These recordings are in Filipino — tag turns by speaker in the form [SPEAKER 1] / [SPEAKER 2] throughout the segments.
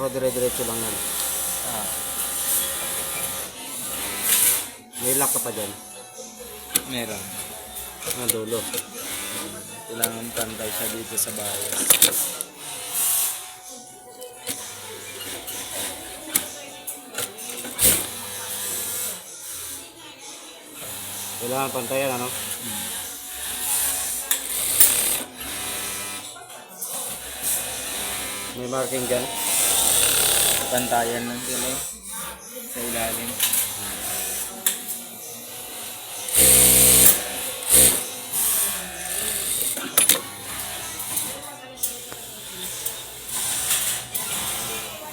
[SPEAKER 1] Puro dire-diretso lang yan.
[SPEAKER 2] Ah,
[SPEAKER 1] May lock ka pa dyan.
[SPEAKER 2] meron.
[SPEAKER 1] Ang dulo.
[SPEAKER 2] Kailangan pantay siya dito sa bias.
[SPEAKER 1] Kailangan pantayan, ano? May marking dyan.
[SPEAKER 2] Pantayan lang sila sa ilalim.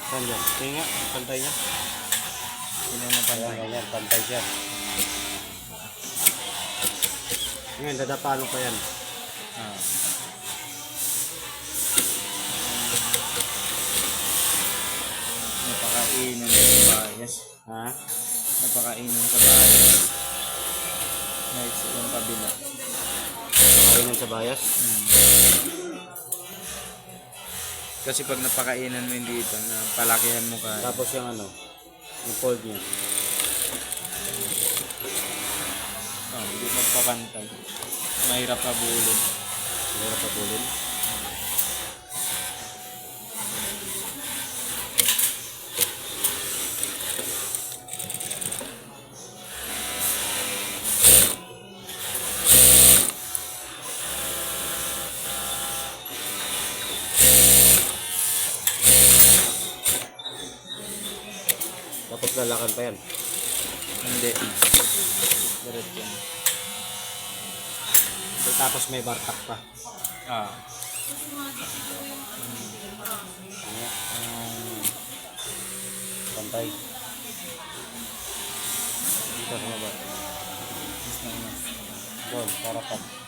[SPEAKER 1] Saan dyan? Tingnan nga, pantay niya.
[SPEAKER 2] Sino na pantay?
[SPEAKER 1] Ayan, pantay siya. Ngayon, dadapalo pa yan.
[SPEAKER 2] Ah. Napakainan sa bias.
[SPEAKER 1] Ha?
[SPEAKER 2] Napakainan sa bias. Nice yung kabila.
[SPEAKER 1] Pakainan sa bias.
[SPEAKER 2] Kasi pag napakainan mo yung dito, palakihan mo ka.
[SPEAKER 1] Tapos yung ano, yung fold niya.
[SPEAKER 2] Oh, hindi magpapantay. Mahirap habulin.
[SPEAKER 1] Mahirap papulin. Tapos lalakan pa yan.
[SPEAKER 2] Hindi. Diretso yan.
[SPEAKER 1] Tapos may bartak pa.
[SPEAKER 2] Ah.
[SPEAKER 1] Pantay. Dito sa baba.
[SPEAKER 2] Mas na mas.
[SPEAKER 1] Doon, para pa.